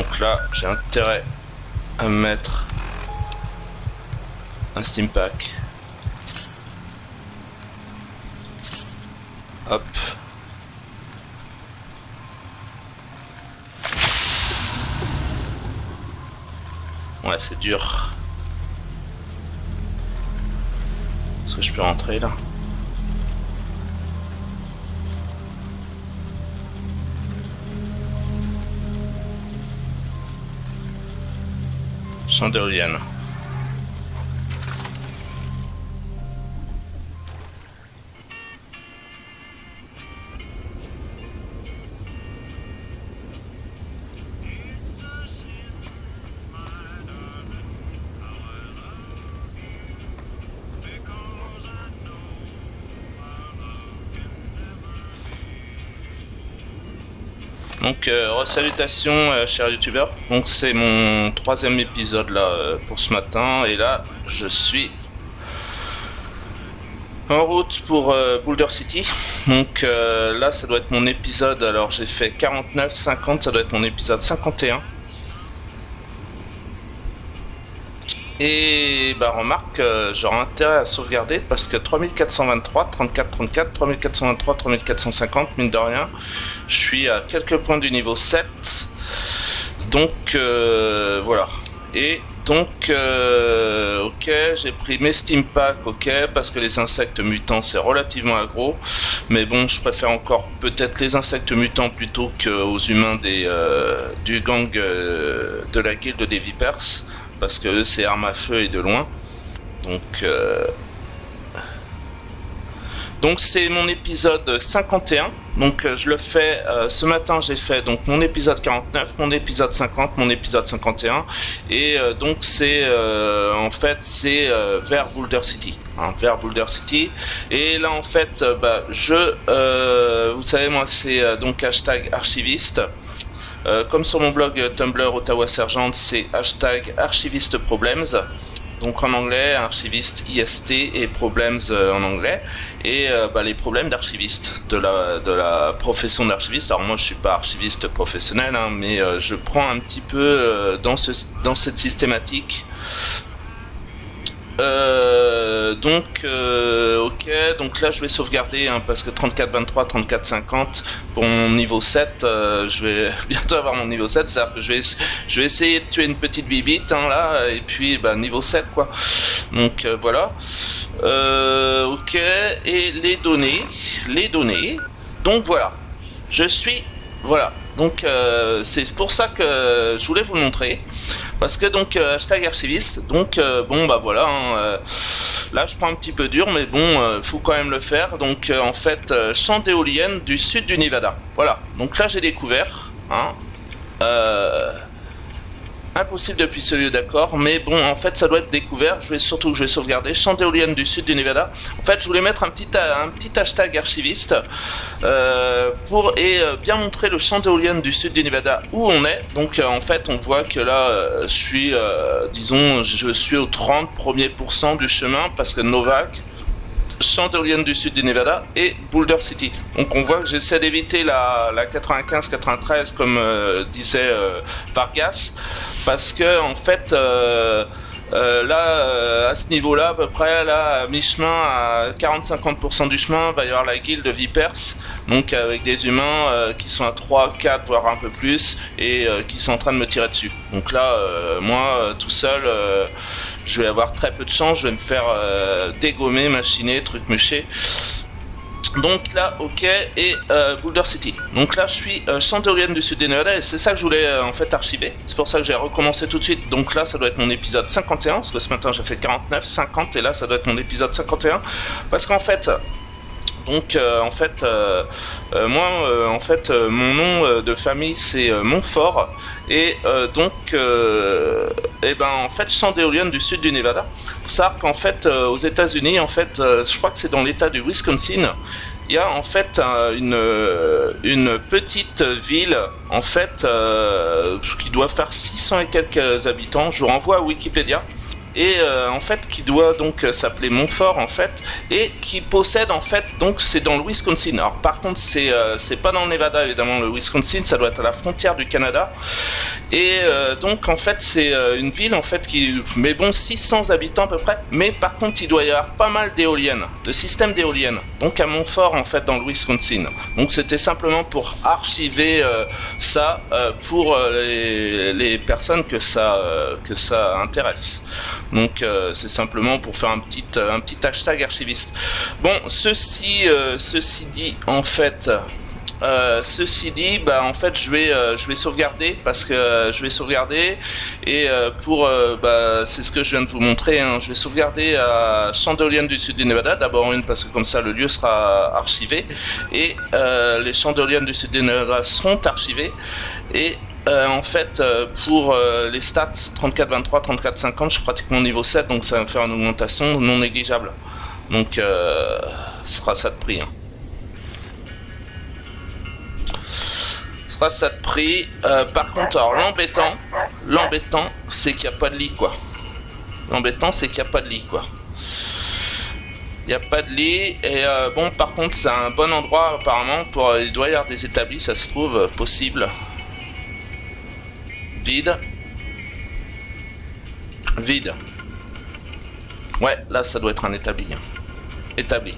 Donc là, j'ai intérêt à mettre un Steam Pack. Hop. Ouais, c'est dur. Est-ce que je peux rentrer là? Champ d'éolienne. Donc salutations chers youtubeurs, donc c'est mon 3e épisode là pour ce matin et là je suis en route pour Boulder City. Donc là ça doit être mon épisode, alors j'ai fait 49, 50, ça doit être mon épisode 51. Et bah remarque, j'aurai intérêt à sauvegarder parce que 3423, 34, 34, 3423, 3450, mine de rien, je suis à quelques points du niveau 7. Donc voilà. Et donc ok, j'ai pris mes Steam Packs, ok, parce que les insectes mutants c'est relativement aggro. Mais bon, je préfère encore peut-être les insectes mutants plutôt qu'aux humains du gang de la guilde des Vipers. Parce que c'est arme à feu et de loin. Donc c'est mon épisode 51. Donc je le fais ce matin, j'ai fait donc mon épisode 49, mon épisode 50, mon épisode 51 et donc c'est en fait c'est vers Boulder City, hein, vers Boulder City. Et là en fait vous savez moi c'est donc hashtag archiviste. Comme sur mon blog Tumblr Ottawa Sergeant, c'est hashtag archiviste problems, donc en anglais archiviste IST et problems en anglais, et les problèmes d'archiviste de la profession d'archiviste. Alors moi je suis pas archiviste professionnel, hein, mais je prends un petit peu dans cette systématique. Ok, donc là je vais sauvegarder hein, parce que 34-23, 34-50 pour mon niveau 7, je vais bientôt avoir mon niveau 7, c'est-à-dire que je vais essayer de tuer une petite bibite hein, là, et puis niveau 7 quoi. Donc voilà. Ok, et les données, donc voilà, voilà, donc c'est pour ça que je voulais vous le montrer. Parce que donc hashtag archiviste, donc bon bah voilà, hein, là je prends un petit peu dur, mais bon, faut quand même le faire. Donc en fait, champ d'éolienne du sud du Nevada. Voilà, donc là j'ai découvert, hein, impossible depuis ce lieu d'accord, mais bon en fait ça doit être découvert. Je vais sauvegarder champ d'éolienne du sud du Nevada. En fait je voulais mettre un petit hashtag archiviste pour bien montrer le champ d'éolienne du sud du Nevada où on est. Donc en fait on voit que là je suis je suis au 30% du chemin parce que Novak, champ d'éolienne du sud du Nevada et Boulder City. Donc on voit que j'essaie d'éviter la 95-93 comme disait Vargas, parce que en fait là à ce niveau là à peu près là à mi-chemin, à 40-50% du chemin, va y avoir la guilde de Vipers, donc avec des humains qui sont à 3, 4 voire un peu plus et qui sont en train de me tirer dessus. Donc là moi tout seul je vais avoir très peu de chance, je vais me faire dégommer, machiner, truc-mucher. Donc là, ok, et Boulder City. Donc là, je suis champ d'éolienne du sud des Nevada et c'est ça que je voulais en fait archiver. C'est pour ça que j'ai recommencé tout de suite. Donc là, ça doit être mon épisode 51, parce que ce matin j'ai fait 49, 50, et là, ça doit être mon épisode 51. Parce qu'en fait, donc moi en fait mon nom de famille c'est Montfort et donc et ben en fait champ d'éolienne du sud du Nevada. Faut savoir qu'en fait aux États-Unis en fait je crois que c'est dans l'état du Wisconsin, il y a en fait une petite ville en fait qui doit faire 600 et quelques habitants. Je vous renvoie à Wikipédia. et en fait qui doit donc s'appeler Montfort en fait, et qui possède en fait, donc c'est dans le Wisconsin. Alors par contre c'est pas dans le Nevada évidemment, le Wisconsin ça doit être à la frontière du Canada, et donc en fait c'est une ville en fait qui, mais bon, 600 habitants à peu près, mais par contre il doit y avoir pas mal d'éoliennes, de systèmes d'éoliennes, donc à Montfort en fait dans le Wisconsin. Donc c'était simplement pour archiver ça pour les personnes que ça intéresse. Donc c'est simplement pour faire un petit hashtag archiviste. Bon, ceci dit en fait. Ceci dit, bah en fait je vais sauvegarder, parce que je vais sauvegarder, et bah c'est ce que je viens de vous montrer, hein. Je vais sauvegarder à champ d'éoliennes du sud du Nevada, d'abord une parce que comme ça le lieu sera archivé, et les champs d'éoliennes du sud du Nevada seront archivés, et en fait pour les stats 34-23, 34-50, je suis pratiquement niveau 7, donc ça va me faire une augmentation non négligeable, donc ce sera ça de prix, hein. Ça de prix. Par contre, alors l'embêtant, c'est qu'il n'y a pas de lit, quoi. L'embêtant, c'est qu'il n'y a pas de lit, quoi. Il n'y a pas de lit, et bon, par contre, c'est un bon endroit, apparemment, pour... il doit y avoir des établis, ça se trouve, possible. Vide. Vide. Ouais, là, ça doit être un établi. Hein. Établi.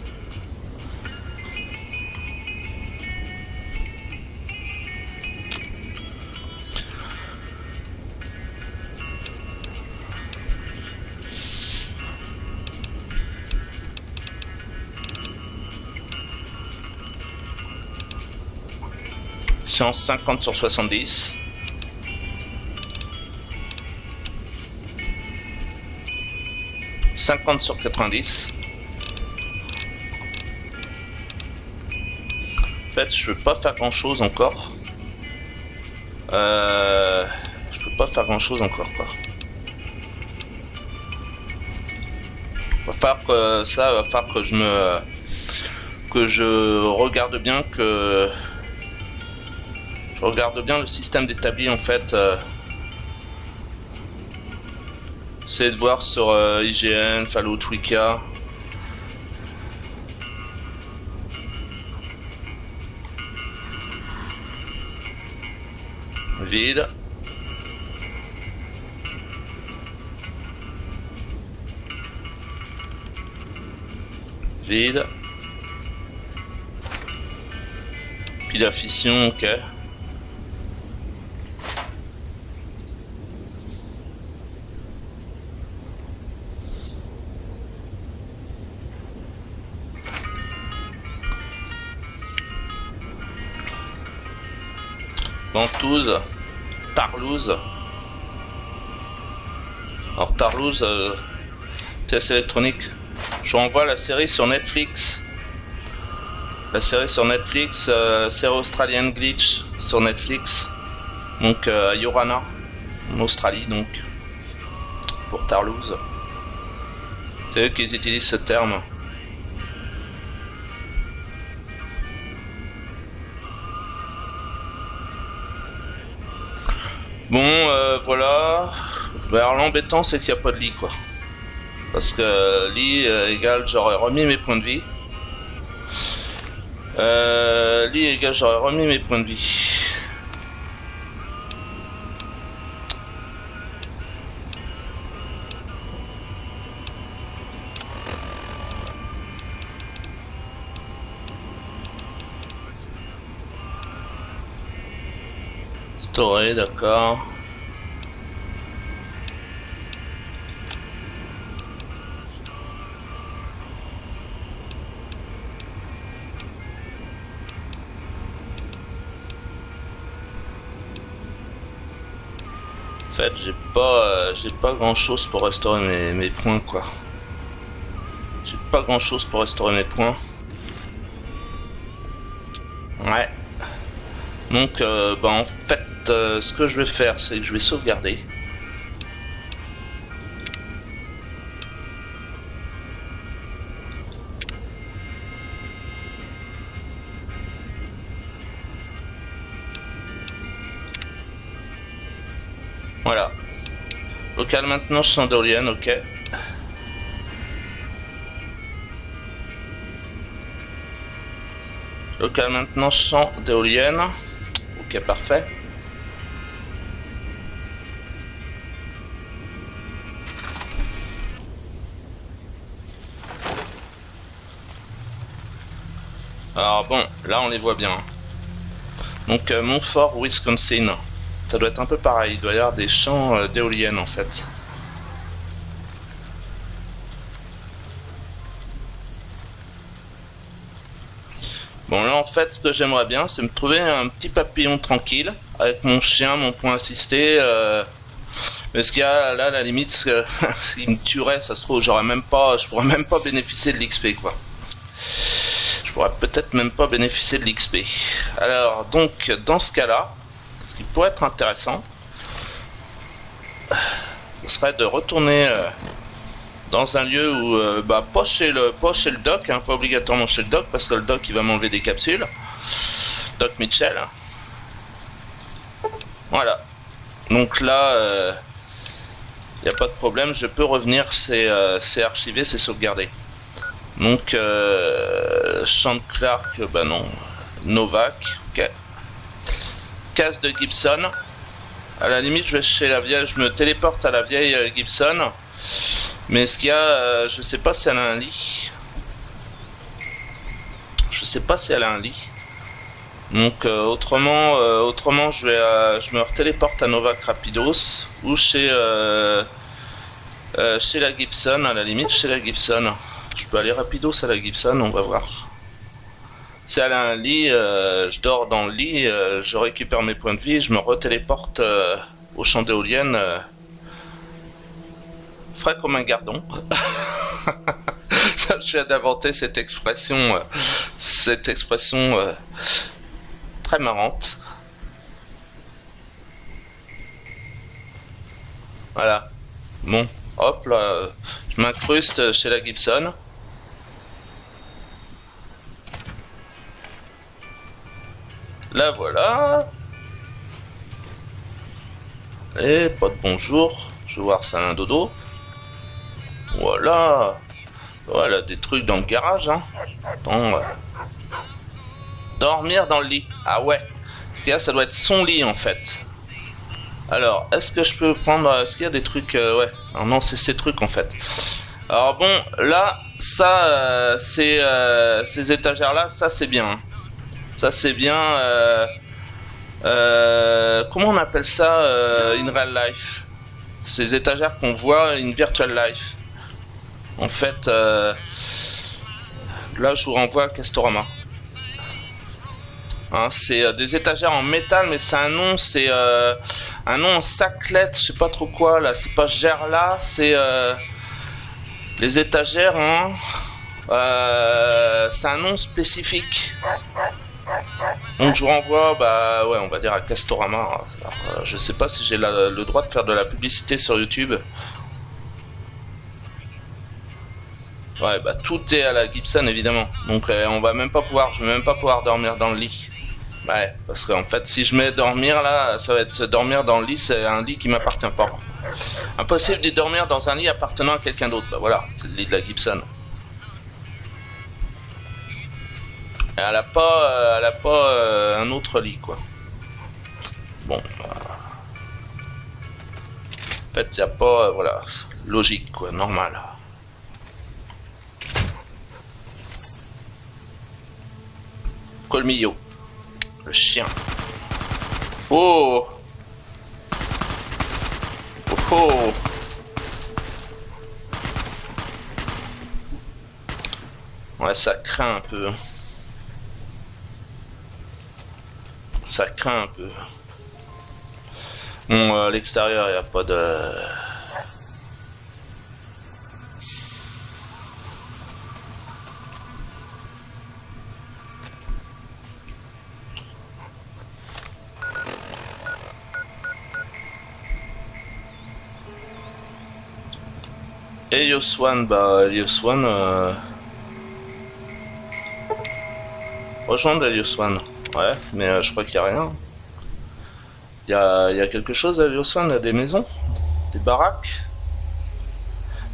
Science 50 sur 70. « 50 sur 90. En fait, je peux pas faire grand chose encore. Je peux pas faire grand chose encore, quoi. Va falloir que ça, va falloir que je regarde bien je regarde bien le système d'établi en fait. Essayez de voir sur IGN, Fallout, Wika. Vide. Vide. Puis la fission, ok. Ventouses, Tarlouse. Alors Tarlouse, pièce électronique. Je renvoie la série sur Netflix. La série sur Netflix, série australienne Glitch sur Netflix. Donc à Yorana, en Australie donc. Pour Tarlouse. C'est eux qui utilisent ce terme. Bon, voilà. Alors l'embêtant c'est qu'il n'y a pas de lit, quoi. Parce que lit égale j'aurais remis mes points de vie. Lit égale j'aurais remis mes points de vie. Storé, d'accord. En fait, j'ai pas grand chose pour restaurer mes points, quoi. J'ai pas grand chose pour restaurer mes points. Ouais. Donc, bah en fait, ce que je vais faire, c'est que je vais sauvegarder. Voilà. Local maintenance champ d'éolienne, ok. Local maintenance champ d'éolienne. Ok, parfait. Alors bon, là on les voit bien. Donc Montfort, Wisconsin. Ça doit être un peu pareil, il doit y avoir des champs d'éoliennes en fait. Bon là en fait ce que j'aimerais bien c'est me trouver un petit papillon tranquille avec mon chien, mon point assisté. Parce qu'il y a là à la limite s'il me tuerait ça se trouve je pourrais même pas bénéficier de l'XP quoi. Je pourrais peut-être même pas bénéficier de l'XP. Alors donc dans ce cas là, ce qui pourrait être intéressant, ce serait de retourner dans un lieu où pas chez le doc, hein, pas obligatoirement chez le doc parce que le doc il va m'enlever des capsules. Doc Mitchell. Voilà. Donc là il n'y a pas de problème, je peux revenir, c'est archivé, c'est sauvegardé. Donc champ de Clark, bah non. Novak, ok. Case de Gibson. À la limite je vais chez la vieille, je me téléporte à la vieille Gibson. Mais ce qu'il y a, je sais pas si elle a un lit. Je sais pas si elle a un lit. Donc autrement je me téléporte à Novak Rapidos ou chez la Gibson, à la limite chez la Gibson. Je peux aller rapidos à la Gibson, on va voir. Si elle a un lit, je dors dans le lit, je récupère mes points de vie, je me retéléporte au champ d'éolienne. Frais comme un gardon. Ça, je viens d'inventer cette expression très marrante. Voilà. Bon, hop là, je m'incruste chez la Gibson. Là voilà. Et pas de bonjour. Je vais voir ça a un dodo. Voilà. Voilà des trucs dans le garage. Hein. Attends. Dormir dans le lit. Ah ouais. Ce qu'il y a, ça doit être son lit en fait. Alors, est-ce que je peux prendre... Est-ce qu'il y a des trucs... ouais. Alors, non, c'est ces trucs en fait. Alors bon, là, ça, ces étagères-là, ça c'est bien. Hein. Ça c'est bien. Comment on appelle ça in real life? Ces étagères qu'on voit in virtual life. En fait, là je vous renvoie à Castorama. Hein, c'est des étagères en métal, mais c'est un nom, un nom en saclette, je sais pas trop quoi là. C'est pas Gerla, c'est les étagères. Hein, c'est un nom spécifique. Donc je vous renvoie, bah ouais, on va dire à Castorama. Alors, je sais pas si j'ai le droit de faire de la publicité sur YouTube. Ouais, bah tout est à la Gibson évidemment. Donc on va même pas pouvoir, je vais même pas pouvoir dormir dans le lit. Ouais, parce qu'en fait, si je mets dormir là, ça va être dormir dans le lit, c'est un lit qui m'appartient pas. Impossible de dormir dans un lit appartenant à quelqu'un d'autre. Bah voilà, c'est le lit de la Gibson. Elle a pas un autre lit quoi. Bon. En fait, y a pas, voilà, logique quoi, normal. Colmillo, le chien. Oh. Oh oh. Ouais, ça craint un peu. Ça craint un peu. Bon, à l'extérieur, il n'y a pas de... Helios One, bah Helios One... Rejoindre Helios One. Ouais, mais je crois qu'il n'y a rien. Il y a quelque chose à Helios One, il y a des maisons. Des baraques?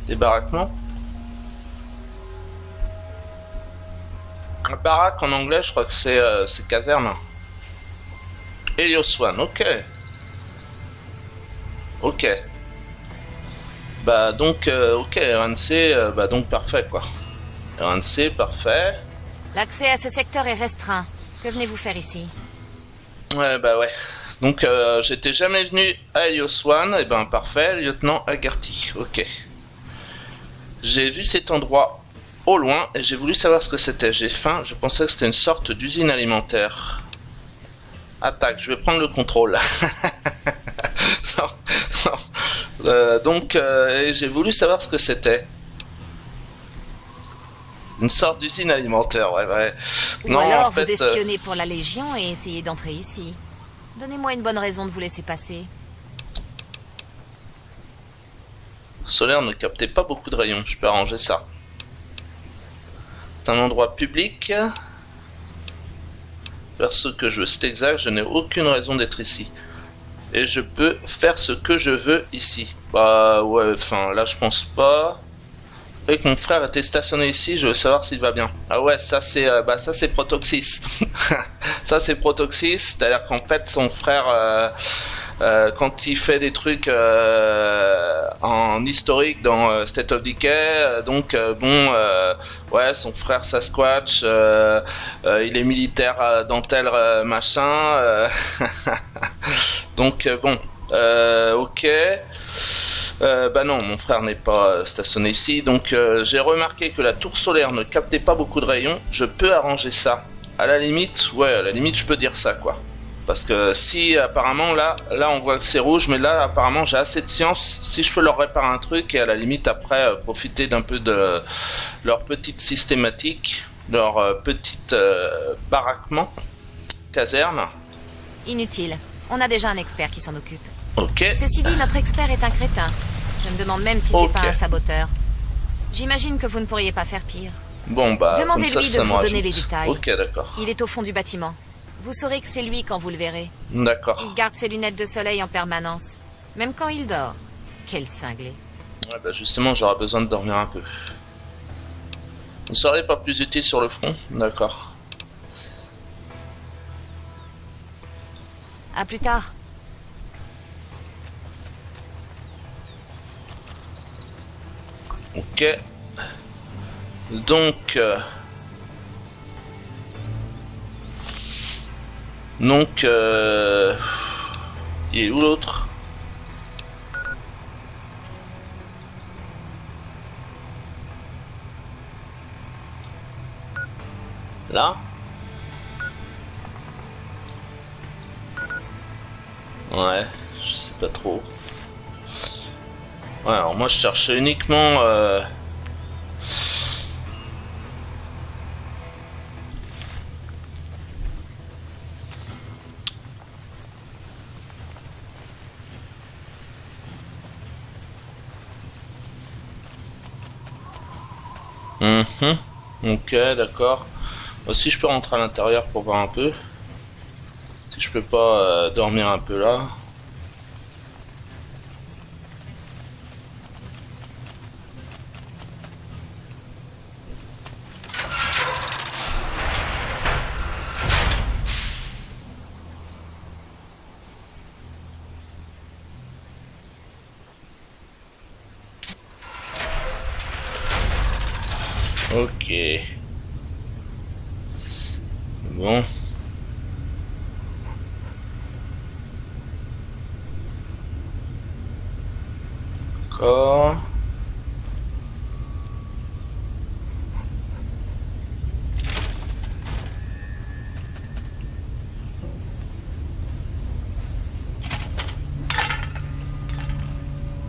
Des baraquements? Baraque en anglais, je crois que c'est caserne. Helios One, ok. Ok. Bah donc, ok, RNC, bah donc parfait quoi. RNC, parfait. L'accès à ce secteur est restreint. Que venez-vous faire ici? Ouais, bah ouais. Donc, j'étais jamais venu à Helios One, et ben parfait, lieutenant Agarty, ok. J'ai vu cet endroit au loin et j'ai voulu savoir ce que c'était. J'ai faim, je pensais que c'était une sorte d'usine alimentaire. Attaque, je vais prendre le contrôle. Non, non. Donc, j'ai voulu savoir ce que c'était. Une sorte d'usine alimentaire, ouais. Ou Non, alors en fait, vous espionnez pour la Légion et essayez d'entrer ici. Donnez-moi une bonne raison de vous laisser passer. Solaire ne captait pas beaucoup de rayons, je peux arranger ça. C'est un endroit public. Faire ce que je veux, c'est exact, je n'ai aucune raison d'être ici. Et je peux faire ce que je veux ici. Bah ouais, enfin là je pense pas. Et que mon frère était stationné ici, je veux savoir s'il va bien. Ah ouais, ça c'est ça c'est Protoxys. Ça c'est Protoxys, c'est-à-dire qu'en fait son frère quand il fait des trucs en historique dans State of Decay, ouais, son frère Sasquatch, il est militaire dans tel machin, donc bon, ok. Bah non, mon frère n'est pas stationné ici, donc j'ai remarqué que la tour solaire ne captait pas beaucoup de rayons. Je peux arranger ça. À la limite, ouais, à la limite, je peux dire ça, quoi. Parce que si apparemment là on voit que c'est rouge, mais là apparemment j'ai assez de science. Si je peux leur réparer un truc et à la limite après profiter d'un peu de leur petite systématique, leur petite baraquement, caserne. Inutile. On a déjà un expert qui s'en occupe. Ok. Ceci dit, notre expert est un crétin. Je me demande même si c'est Ok. pas un saboteur. J'imagine que vous ne pourriez pas faire pire. Bon bah comme Demandez-lui ça de me vous donner rajoute. les détails. Ok, d'accord. Il est au fond du bâtiment. Vous saurez que c'est lui quand vous le verrez. D'accord. Il garde ses lunettes de soleil en permanence. Même quand il dort. Quel cinglé. Ouais, bah justement, j'aurais besoin de dormir un peu. Vous ne seriez pas plus utile sur le front? D'accord. À plus tard. Ok. Donc... il est où l'autre? Là? Ouais, je sais pas trop. Ouais, alors moi je cherchais uniquement... Ok, d'accord. Aussi, je peux rentrer à l'intérieur pour voir un peu. Si je peux pas dormir un peu là. Ok. Bon. D'accord.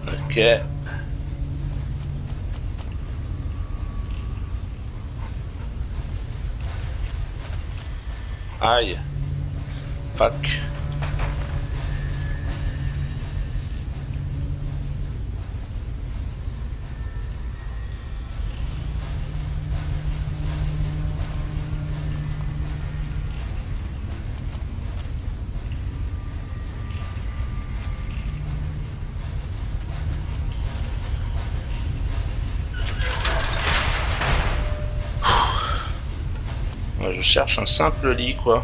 Ok. Aïe. Fuck. Je cherche un simple lit, quoi.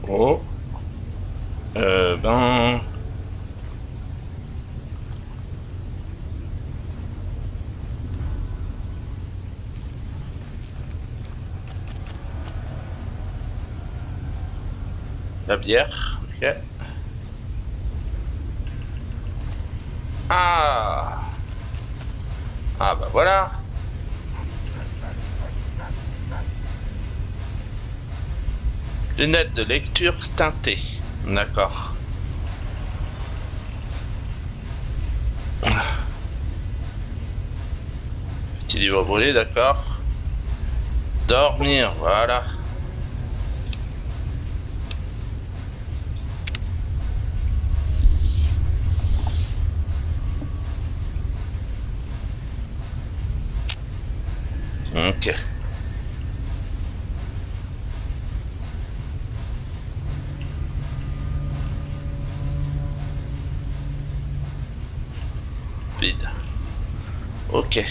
Oh. Ben... La bière, ok. Ah. Ah bah voilà. Lunettes de lecture teintées. D'accord. Petit livre brûlé, d'accord. Dormir, voilà. Ok. Vide. Ok.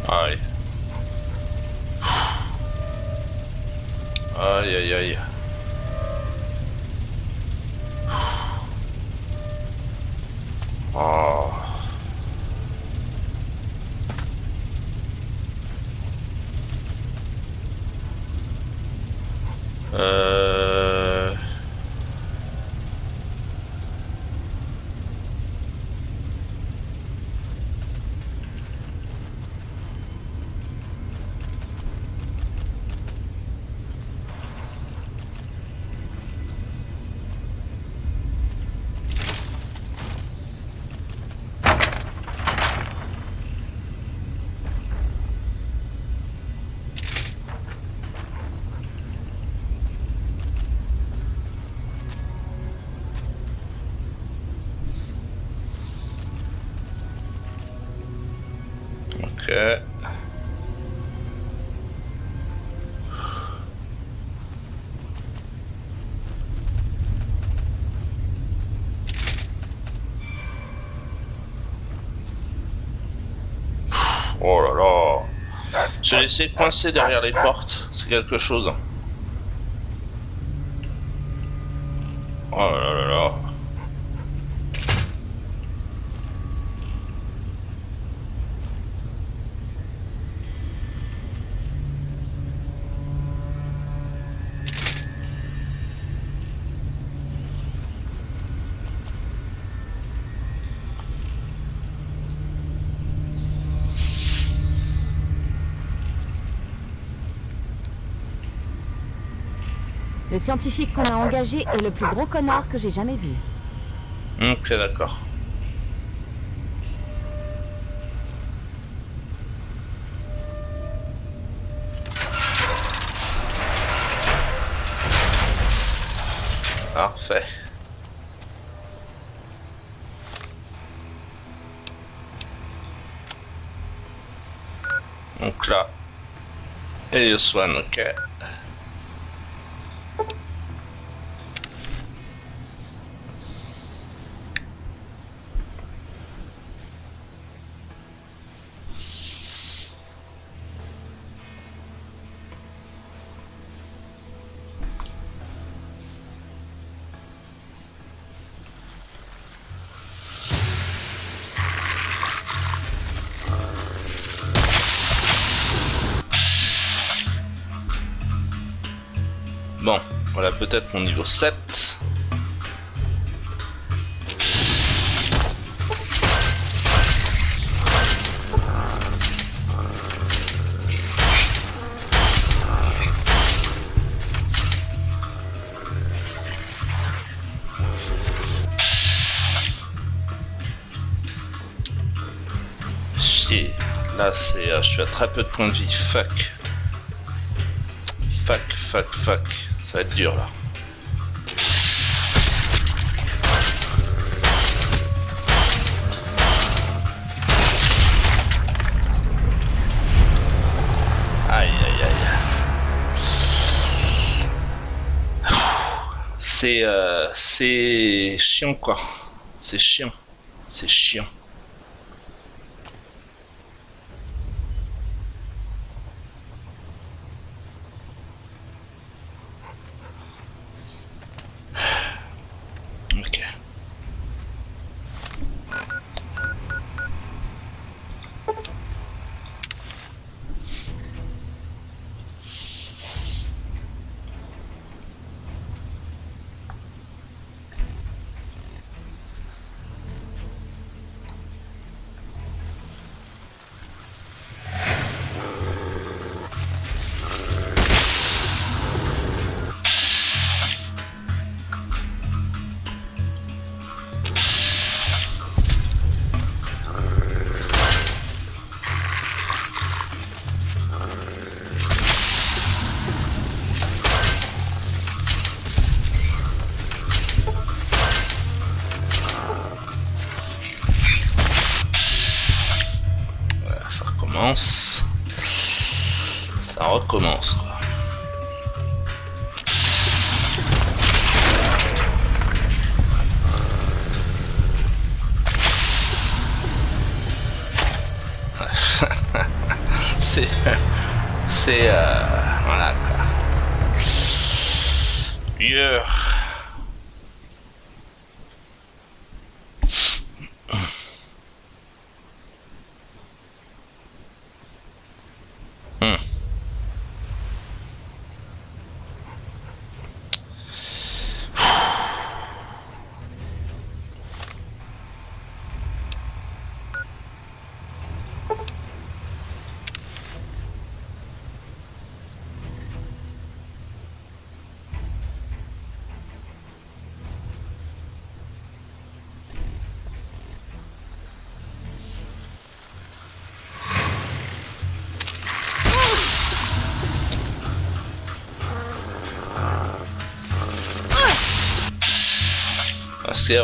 Aïe. Aïe aïe aïe. Oh. Euh... Ok. Oh là là. Se laisser coincer derrière les portes, c'est quelque chose. Oh là là là. Le scientifique qu'on a engagé est le plus gros connard que j'ai jamais vu. Ok, d'accord. Parfait. Donc là, Helios One, ok. Bon, voilà peut-être mon niveau 7. Là, c'est, je suis à très peu de points de vie. Fuck. Ça va être dur, là. Aïe. C'est chiant, quoi. C'est chiant. Ok. Ça recommence quoi. c'est voilà quoi. Yeah.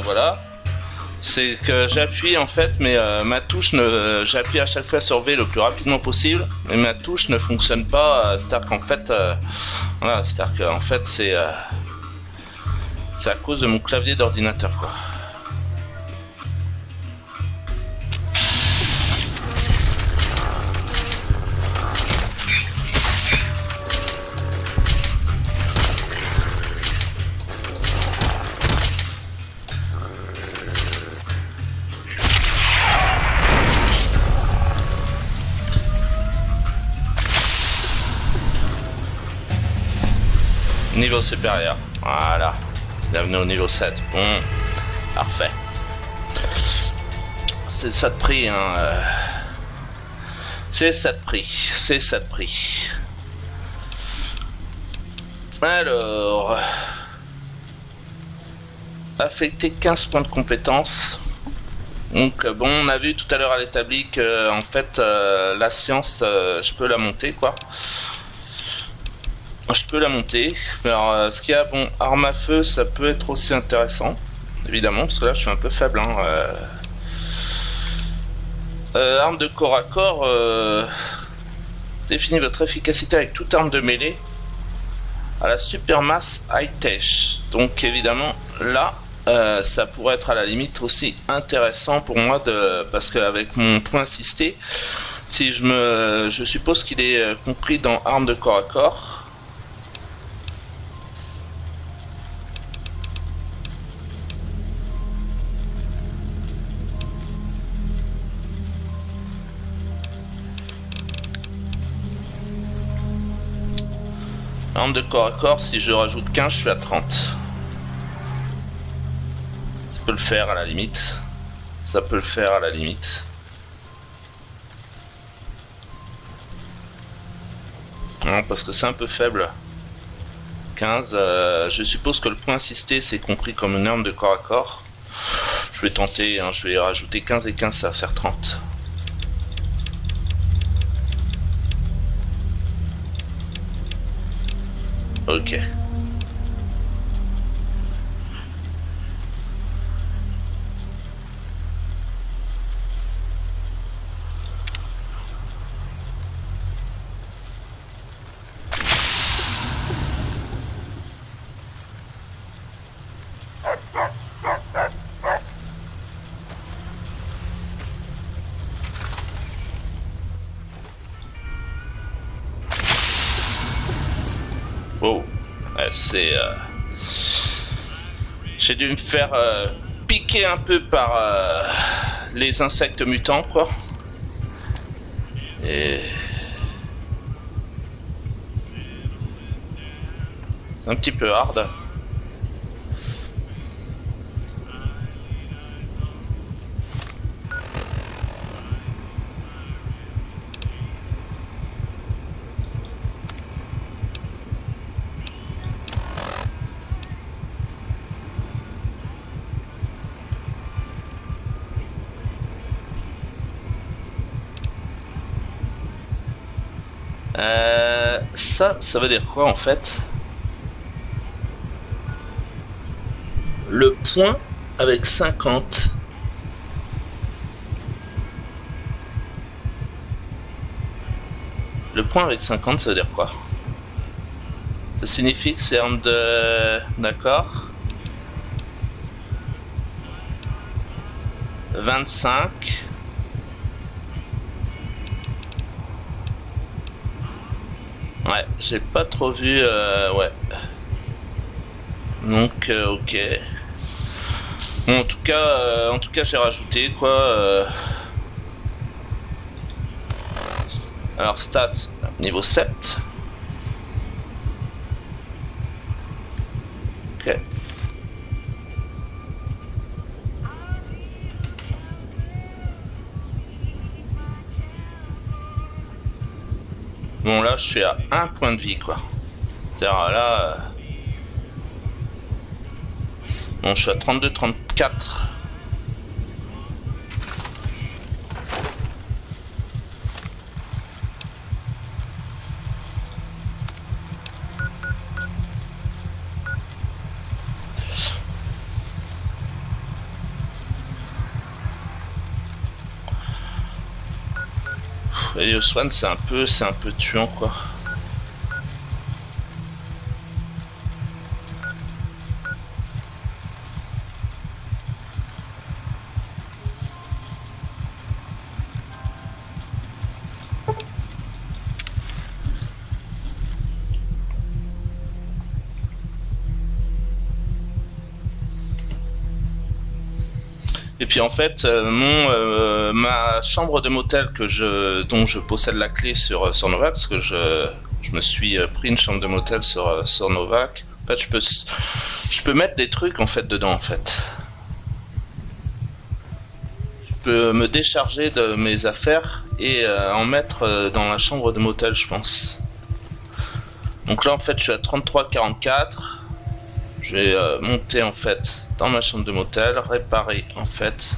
Voilà, c'est que j'appuie en fait, mais ma touche j'appuie à chaque fois sur V le plus rapidement possible, mais ma touche ne fonctionne pas. C'est-à-dire qu'en fait, voilà, c'est-à-dire qu'en fait c'est à cause de mon clavier d'ordinateur quoi. Niveau supérieur, voilà, bienvenue au niveau 7, bon, parfait, c'est ça de prix, hein, c'est ça de prix, alors, affecter 15 points de compétence, donc bon, on a vu tout à l'heure à l'établi que, en fait, la science, je peux la monter, quoi. Je peux la monter. Alors, ce qu'il y a, bon, arme à feu, ça peut être aussi intéressant, évidemment, parce que là, je suis un peu faible. Hein, arme de corps à corps, définit votre efficacité avec toute arme de mêlée à la supermasse high-tech. Donc, évidemment, là, ça pourrait être à la limite aussi intéressant pour moi, parce qu'avec mon point assisté, si je suppose qu'il est compris dans arme de corps à corps. Arme de corps à corps, si je rajoute 15, je suis à 30. Ça peut le faire à la limite. Non, parce que c'est un peu faible. 15, je suppose que le point assisté c'est compris comme une arme de corps à corps. Je vais tenter, hein, je vais rajouter 15 et 15, ça va faire 30. Ok. Oh, ouais, c'est... J'ai dû me faire piquer un peu par les insectes mutants, quoi. Et... un petit peu hard. Ça veut dire quoi en fait? Le point avec 50. Le point avec 50, ça veut dire quoi? Ça signifie que c'est arme de... D'accord. 25. Ouais, j'ai pas trop vu... ouais. Donc, ok. Bon, en tout cas, j'ai rajouté, quoi. Alors, stats, niveau 7. Ok. Bon, là, je suis à 1 point de vie, quoi. C'est-à-dire, là... Bon, je suis à 32, 34. Et le Swan, c'est un peu tuant, quoi. Et puis en fait, ma chambre de motel dont je possède la clé sur Novac, parce que je me suis pris une chambre de motel sur Novac. En fait, je peux mettre des trucs en fait dedans en fait. Je peux me décharger de mes affaires et en mettre dans la chambre de motel, je pense. Donc là en fait, je suis à 33,44. Je vais monter en fait dans ma chambre de motel, réparer en fait